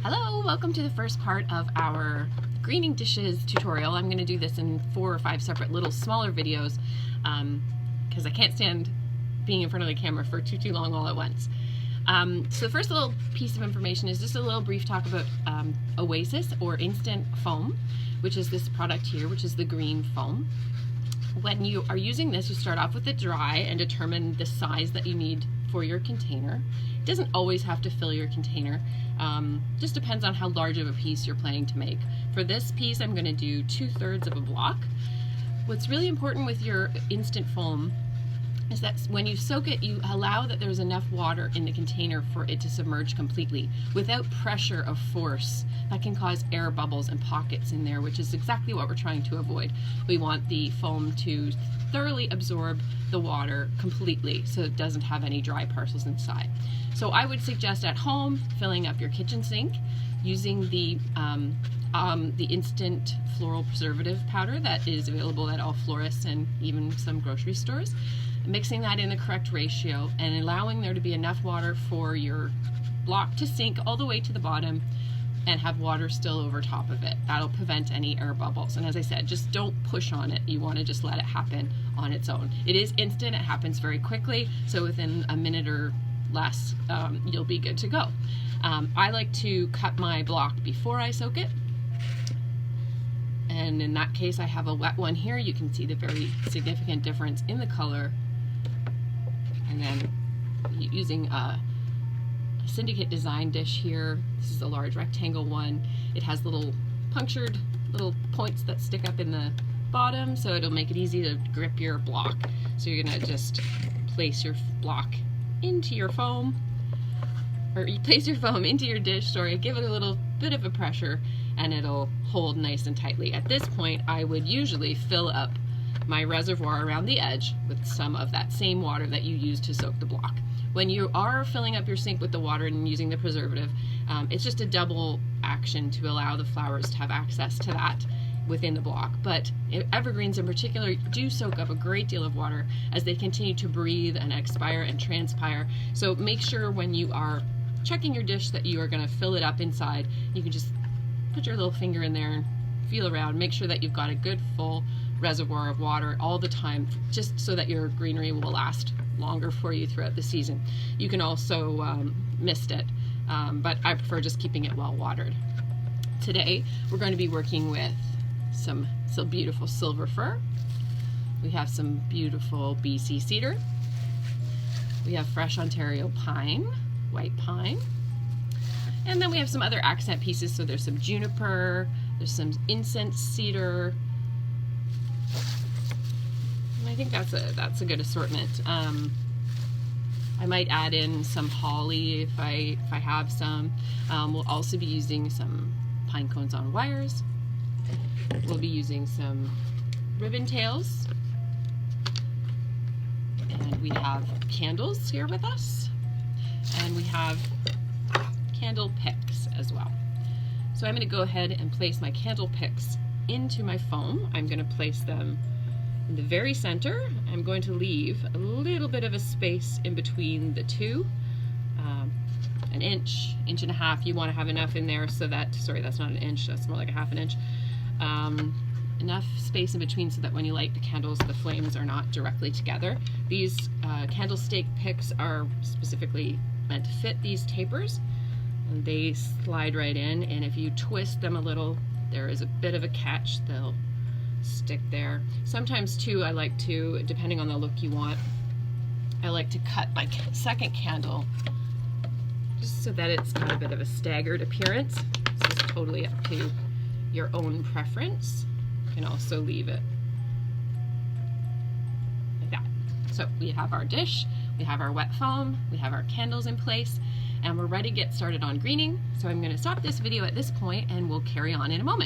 Hello, welcome to the first part of our greening dishes tutorial. I'm going to do this in 4 or 5 separate little smaller videos because I can't stand being in front of the camera for too long all at once. So the first little piece of information is just a little brief talk about Oasis or instant foam, which is this product here, which is the green foam. When you are using this, you start off with it dry and determine the size that you need for your container. It doesn't always have to fill your container. Just depends on how large of a piece you're planning to make. For this piece, I'm going to do 2/3 of a block. What's really important with your instant foam is that when you soak it, you allow that there's enough water in the container for it to submerge completely without pressure of force. That can cause air bubbles and pockets in there, which is exactly what we're trying to avoid. We want the foam to thoroughly absorb the water completely so it doesn't have any dry parcels inside. So I would suggest at home filling up your kitchen sink using the instant floral preservative powder that is available at all florists and even some grocery stores. Mixing that in the correct ratio and allowing there to be enough water for your block to sink all the way to the bottom and have water still over top of it. That'll prevent any air bubbles. And as I said, just don't push on it. You want to just let it happen on its own. It is instant, it happens very quickly, so within a minute or less, you'll be good to go. I like to cut my block before I soak it. And in that case, I have a wet one here. You can see the very significant difference in the color. And then using a Syndicate design dish here, this is a large rectangle one. It has little punctured little points that stick up in the bottom, so it'll make it easy to grip your block. So you're gonna just place your block into your foam, or you place your foam into your dish, give it a little bit of a pressure, and it'll hold nice and tightly. At this point, I would usually fill up my reservoir around the edge with some of that same water that you used to soak the block. When you are filling up your sink with the water and using the preservative, it's just a double action to allow the flowers to have access to that within the block. But evergreens in particular do soak up a great deal of water as they continue to breathe and expire and transpire. So make sure when you are checking your dish that you are going to fill it up inside. You can just put your little finger in there and feel around. Make sure that you've got a good full reservoir of water all the time, just so that your greenery will last longer for you throughout the season. You can also mist it, but I prefer just keeping it well watered. Today we're going to be working with some beautiful silver fir. We have some beautiful BC cedar. We have fresh Ontario pine, white pine. And then we have some other accent pieces. So there's some juniper, there's some incense cedar. And I think that's a good assortment. I might add in some holly if I have some. We'll also be using some pine cones on wires. We'll be using some ribbon tails. And we have candles here with us. And we have candle picks as well. So I'm going to go ahead and place my candle picks into my foam. I'm going to place them in the very center. I'm going to leave a little bit of a space in between the two, an inch and a half. You want to have enough in there so that, sorry, that's not an inch, that's more like a half an inch. Enough space in between so that when you light the candles, the flames are not directly together. These candlestick picks are specifically meant to fit these tapers, and they slide right in, and if you twist them a little, there is a bit of a catch. They'll stick there. Sometimes too, I like to, depending on the look you want, I like to cut my second candle just so that it's got a bit of a staggered appearance. This is totally up to your own preference. You can also leave it like that. So we have our dish, we have our wet foam, we have our candles in place, and we're ready to get started on greening. So I'm going to stop this video at this point and we'll carry on in a moment.